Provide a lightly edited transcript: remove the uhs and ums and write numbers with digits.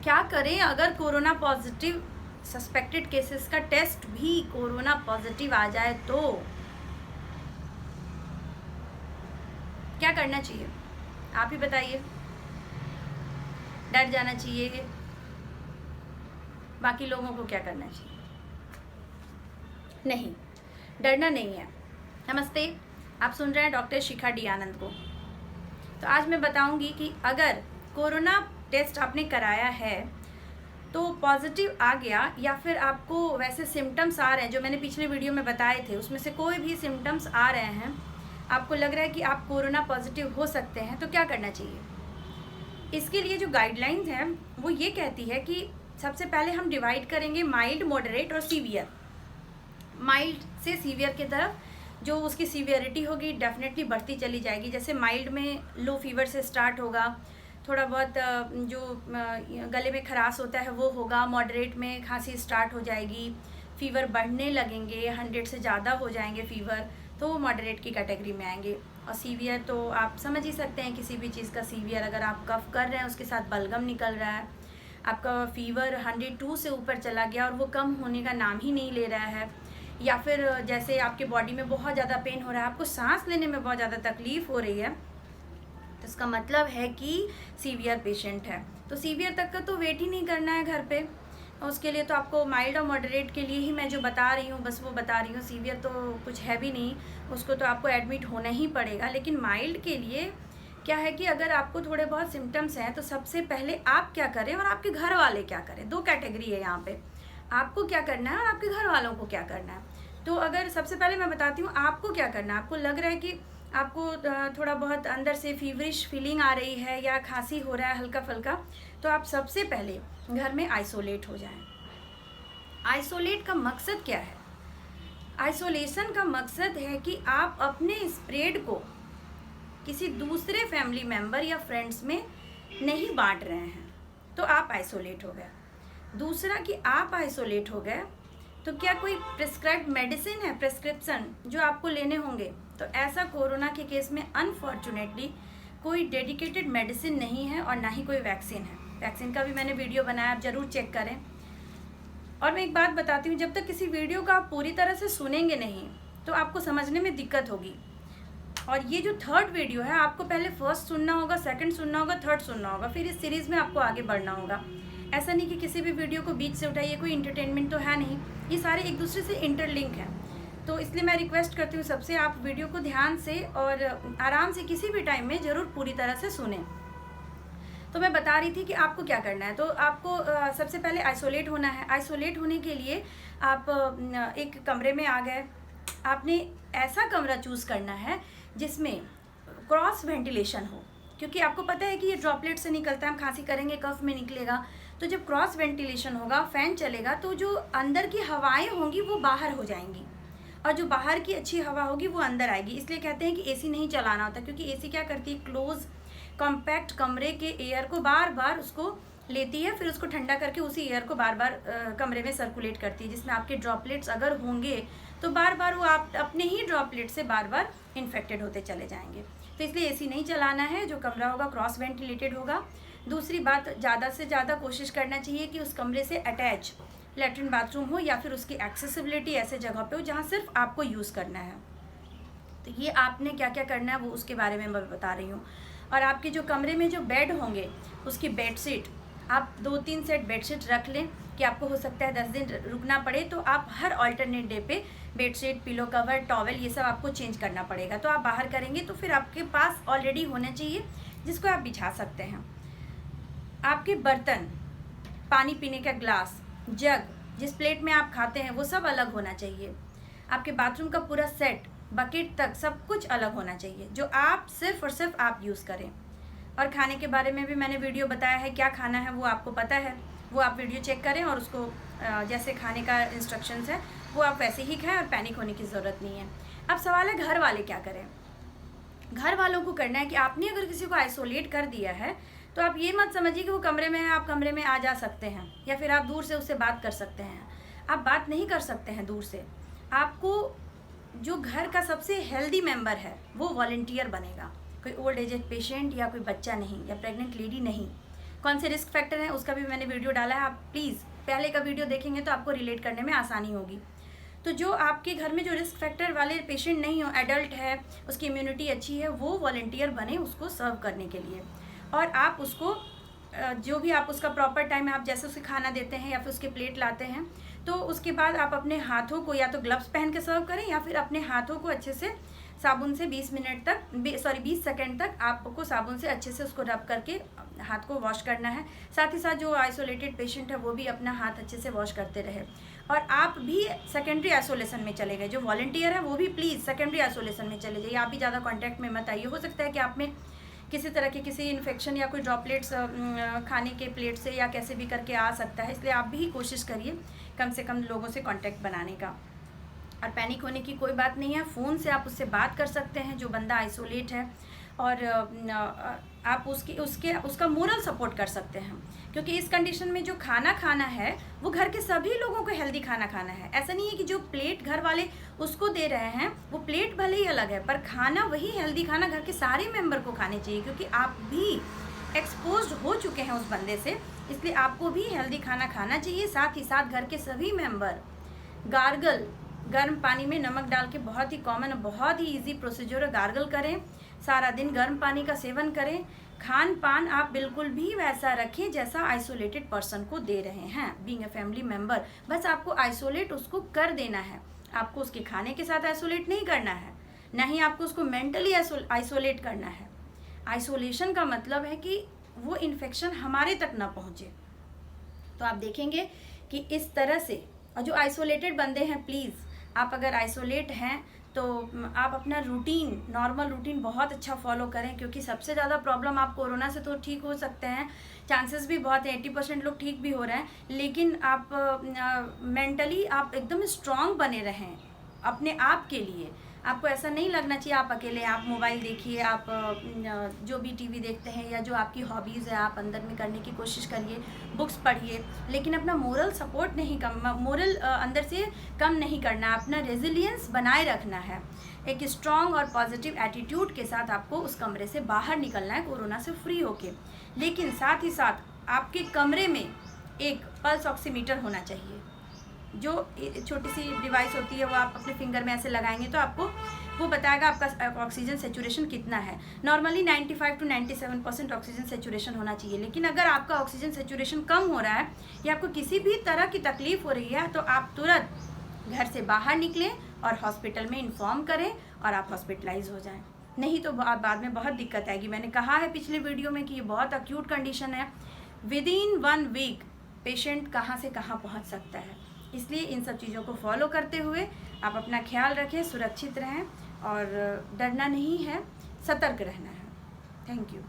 क्या करें अगर कोरोना पॉजिटिव सस्पेक्टेड केसेस का टेस्ट भी कोरोना पॉजिटिव आ जाए तो क्या करना चाहिए? आप ही बताइए। डर जाना चाहिए? बाकी लोगों को क्या करना चाहिए? नहीं, डरना नहीं है। नमस्ते, आप सुन रहे हैं डॉक्टर शिखा डी आनंद को। तो आज मैं बताऊंगी कि अगर कोरोना टेस्ट आपने कराया है तो पॉजिटिव आ गया या फिर आपको वैसे सिम्टम्स आ रहे हैं जो मैंने पिछले वीडियो में बताए थे, उसमें से कोई भी सिम्टम्स आ रहे हैं, आपको लग रहा है कि आप कोरोना पॉजिटिव हो सकते हैं, तो क्या करना चाहिए? इसके लिए जो गाइडलाइंस हैं वो ये कहती है कि सबसे पहले हम डिवाइड करेंगे माइल्ड, मॉडरेट और सीवियर। माइल्ड से सीवियर की तरफ जो उसकी सीवियरिटी होगी डेफिनेटली बढ़ती चली जाएगी। जैसे माइल्ड में लो फीवर से स्टार्ट होगा, थोड़ा बहुत जो गले में खराश होता है वो होगा। मॉडरेट में खांसी स्टार्ट हो जाएगी, फीवर बढ़ने लगेंगे, 100 से ज़्यादा हो जाएंगे फीवर, तो वो मॉडरेट की कैटेगरी में आएंगे। और सीवियर तो आप समझ ही सकते हैं, किसी भी चीज़ का सीवियर, अगर आप कफ कर रहे हैं उसके साथ बलगम निकल रहा है, आपका फीवर 102 से ऊपर चला गया और वो कम होने का नाम ही नहीं ले रहा है, या फिर जैसे आपके बॉडी में बहुत ज़्यादा पेन हो रहा है, आपको सांस लेने में बहुत ज़्यादा तकलीफ़ हो रही है, तो इसका मतलब है कि सीवियर पेशेंट है। तो सीवियर तक का तो वेट ही नहीं करना है घर पे। उसके लिए तो आपको माइल्ड और मॉडरेट के लिए ही मैं जो बता रही हूँ बस वो बता रही हूँ। सीवियर तो कुछ है भी नहीं, उसको तो आपको एडमिट होना ही पड़ेगा। लेकिन माइल्ड के लिए क्या है कि अगर आपको थोड़े बहुत सिम्टम्स हैं तो सबसे पहले आप क्या करें और आपके घर वाले क्या करें। दो कैटेगरी है यहाँ पे, आपको क्या करना है और आपके घर वालों को क्या करना है। तो अगर सबसे पहले मैं बताती हूँ आपको क्या करना है। आपको लग रहा है कि आपको थोड़ा बहुत अंदर से फीवरिश फीलिंग आ रही है या खांसी हो रहा है हल्का फुल्का, तो आप सबसे पहले घर में आइसोलेट हो जाएं। आइसोलेट का मकसद क्या है? आइसोलेशन का मकसद है कि आप अपने स्प्रेड को किसी दूसरे फैमिली मेम्बर या फ्रेंड्स में नहीं बांट रहे हैं, तो आप आइसोलेट हो गए। दूसरा कि आप आइसोलेट हो गए तो क्या कोई प्रिस्क्राइब्ड मेडिसिन है, प्रिस्क्रिप्शन जो आपको लेने होंगे? तो ऐसा कोरोना के केस में अनफॉर्चुनेटली कोई डेडिकेटेड मेडिसिन नहीं है और ना ही कोई वैक्सीन है। वैक्सीन का भी मैंने वीडियो बनाया, आप ज़रूर चेक करें। और मैं एक बात बताती हूँ, जब तक किसी वीडियो को आप पूरी तरह से सुनेंगे नहीं तो आपको समझने में दिक्कत होगी। और ये जो थर्ड वीडियो है, आपको पहले फर्स्ट सुनना होगा, सेकंड सुनना होगा, थर्ड सुनना होगा, फिर इस सीरीज़ में आपको आगे बढ़ना होगा। ऐसा नहीं कि किसी भी वीडियो को बीच से उठाइए, कोई इंटरटेनमेंट तो है नहीं, ये सारे एक दूसरे से इंटरलिंक हैं। तो इसलिए मैं रिक्वेस्ट करती हूँ सबसे, आप वीडियो को ध्यान से और आराम से किसी भी टाइम में ज़रूर पूरी तरह से सुने। तो मैं बता रही थी कि आपको क्या करना है। तो आपको सबसे पहले आइसोलेट होना है। आइसोलेट होने के लिए आप एक कमरे में आ गए। आपने ऐसा कमरा चूज़ करना है जिसमें क्रॉस वेंटिलेशन हो, क्योंकि आपको पता है कि ये ड्रॉपलेट से निकलता है, हम खांसी करेंगे कफ में निकलेगा। तो जब क्रॉस वेंटिलेशन होगा, फ़ैन चलेगा, तो जो अंदर की हवाएं होंगी वो बाहर हो जाएंगी और जो बाहर की अच्छी हवा होगी वो अंदर आएगी। इसलिए कहते हैं कि एसी नहीं चलाना होता, क्योंकि एसी क्या करती है, क्लोज कॉम्पैक्ट कमरे के एयर को बार बार उसको लेती है, फिर उसको ठंडा करके उसी एयर को बार बार कमरे में सर्कुलेट करती है, जिसमें आपके ड्रॉपलेट्स अगर होंगे तो बार बार वो आप अपने ही ड्रॉपलेट से बार बार इन्फेक्टेड होते चले जाएंगे। तो इसलिए एसी नहीं चलाना है, जो कमरा होगा क्रॉस वेंटिलेटेड होगा। दूसरी बात, ज़्यादा से ज़्यादा कोशिश करना चाहिए कि उस कमरे से अटैच लेटरिन बाथरूम हो या फिर उसकी एक्सेसिबिलिटी ऐसे जगह पे हो जहाँ सिर्फ आपको यूज़ करना है। तो ये आपने क्या क्या करना है वो उसके बारे में मैं बता रही हूँ। और आपके जो कमरे में जो बेड होंगे उसकी बेडशीट, आप 2-3 सेट बेडशीट रख लें कि आपको हो सकता है 10 दिन रुकना पड़े, तो आप हर अल्टरनेट डे पे बेडशीट, पिलो कवर, टॉवेल ये सब आपको चेंज करना पड़ेगा। तो आप बाहर करेंगे तो फिर आपके पास ऑलरेडी होना चाहिए जिसको आप बिछा सकते हैं। आपके बर्तन, पानी पीने का ग्लास, जग, जिस प्लेट में आप खाते हैं वो सब अलग होना चाहिए। आपके बाथरूम का पूरा सेट, बकेट तक सब कुछ अलग होना चाहिए, जो आप सिर्फ और सिर्फ आप यूज़ करें। और खाने के बारे में भी मैंने वीडियो बताया है, क्या खाना है वो आपको पता है, वो आप वीडियो चेक करें और उसको जैसे खाने का इंस्ट्रक्शंस है वो आप वैसे ही खाएं और पैनिक होने की ज़रूरत नहीं है। अब सवाल है घर वाले क्या करें। घर वालों को करना है कि आपने अगर किसी को आइसोलेट कर दिया है तो आप ये मत समझिए कि वो कमरे में है, आप कमरे में आ जा सकते हैं या फिर आप दूर से उससे बात कर सकते हैं। आप बात नहीं कर सकते हैं दूर से। आपको जो घर का सबसे हेल्दी मेंबर है वो वॉलंटियर बनेगा, कोई ओल्ड एजेड पेशेंट या कोई बच्चा नहीं या प्रेग्नेंट लेडी नहीं। कौन से रिस्क फैक्टर हैं उसका भी मैंने वीडियो डाला है, आप प्लीज़ पहले का वीडियो देखेंगे तो आपको रिलेट करने में आसानी होगी। तो जो आपके घर में जो रिस्क फैक्टर वाले पेशेंट नहीं हो, एडल्ट है, उसकी इम्यूनिटी अच्छी है, वो वॉलंटियर बने उसको सर्व करने के लिए। और आप उसको जो भी आप उसका प्रॉपर टाइम है, आप जैसे उसे खाना देते हैं या फिर उसके प्लेट लाते हैं, तो उसके बाद आप अपने हाथों को या तो ग्लव्स पहन के सर्व करें या फिर अपने हाथों को अच्छे से साबुन से 20 सेकंड तक आपको साबुन से अच्छे से उसको रब करके हाथ को वॉश करना है। साथ ही साथ जो आइसोलेटेड पेशेंट है वो भी अपना हाथ अच्छे से वॉश करते रहे। और आप भी सेकेंडरी आइसोलेशन में चले गए, जो वॉलंटियर है वो भी प्लीज़ सेकेंडरी आइसोलेशन में चले जाइए, आप भी ज़्यादा कॉन्टैक्ट में मत आइए। हो सकता है कि आप में किसी तरह के किसी इन्फेक्शन या कोई ड्रॉपलेट्स खाने के प्लेट से या कैसे भी करके आ सकता है, इसलिए आप भी कोशिश करिए कम से कम लोगों से कांटेक्ट बनाने का। और पैनिक होने की कोई बात नहीं है, फ़ोन से आप उससे बात कर सकते हैं जो बंदा आइसोलेट है, और आप उसका मोरल सपोर्ट कर सकते हैं, क्योंकि इस कंडीशन में जो खाना खाना है वो घर के सभी लोगों को हेल्दी खाना खाना है। ऐसा नहीं है कि जो प्लेट घर वाले उसको दे रहे हैं वो प्लेट भले ही अलग है, पर खाना वही हेल्दी खाना घर के सारे मेंबर को खाने चाहिए, क्योंकि आप भी एक्सपोज्ड हो चुके हैं उस बंदे से, इसलिए आपको भी हेल्दी खाना खाना चाहिए। साथ ही साथ घर के सभी मेंबर गार्गल, गर्म पानी में नमक डाल के, बहुत ही कॉमन, बहुत ही इजी प्रोसीजर है, गार्गल करें, सारा दिन गर्म पानी का सेवन करें। खान पान आप बिल्कुल भी वैसा रखें जैसा आइसोलेटेड पर्सन को दे रहे हैं, बीइंग अ फैमिली मेंबर। बस आपको आइसोलेट उसको कर देना है, आपको उसके खाने के साथ आइसोलेट नहीं करना है, ना ही आपको उसको मेंटली आइसोलेट करना है। आइसोलेशन का मतलब है कि वो इन्फेक्शन हमारे तक ना पहुँचे। तो आप देखेंगे कि इस तरह से, और जो आइसोलेटेड बंदे हैं प्लीज़, आप अगर आइसोलेट हैं तो आप अपना रूटीन, नॉर्मल रूटीन बहुत अच्छा फॉलो करें, क्योंकि सबसे ज़्यादा प्रॉब्लम, आप कोरोना से तो ठीक हो सकते हैं, चांसेस भी बहुत हैं, 80% लोग ठीक भी हो रहे हैं, लेकिन आप मेंटली आप एकदम स्ट्रांग बने रहें अपने आप के लिए। आपको ऐसा नहीं लगना चाहिए आप अकेले, आप मोबाइल देखिए, आप जो भी टीवी देखते हैं या जो आपकी हॉबीज़ है आप अंदर में करने की कोशिश करिए, बुक्स पढ़िए, लेकिन अपना मोरल सपोर्ट नहीं मोरल अंदर से कम नहीं करना, अपना रेजिलियंस बनाए रखना है। एक स्ट्रॉन्ग और पॉजिटिव एटीट्यूड के साथ आपको उस कमरे से बाहर निकलना है कोरोना से फ्री होके। लेकिन साथ ही साथ आपके कमरे में एक पल्स ऑक्सीमीटर होना चाहिए, जो छोटी सी डिवाइस होती है, वो आप अपने फिंगर में ऐसे लगाएंगे तो आपको वो बताएगा आपका ऑक्सीजन सेचुरेशन कितना है। नॉर्मली 95 to 97% ऑक्सीजन सेचुरेशन होना चाहिए, लेकिन अगर आपका ऑक्सीजन सेचुरेशन कम हो रहा है या आपको किसी भी तरह की तकलीफ हो रही है तो आप तुरंत घर से बाहर निकलें और हॉस्पिटल में इन्फॉर्म करें और आप हॉस्पिटलाइज हो जाएं, नहीं तो बाद में बहुत दिक्कत आएगी। मैंने कहा है पिछले वीडियो में कि ये बहुत अक्यूट कंडीशन है, विदिन 1 वीक पेशेंट कहाँ से कहाँ पहुँच सकता है। इसलिए इन सब चीज़ों को फॉलो करते हुए आप अपना ख्याल रखें, सुरक्षित रहें, और डरना नहीं है, सतर्क रहना है। Thank you.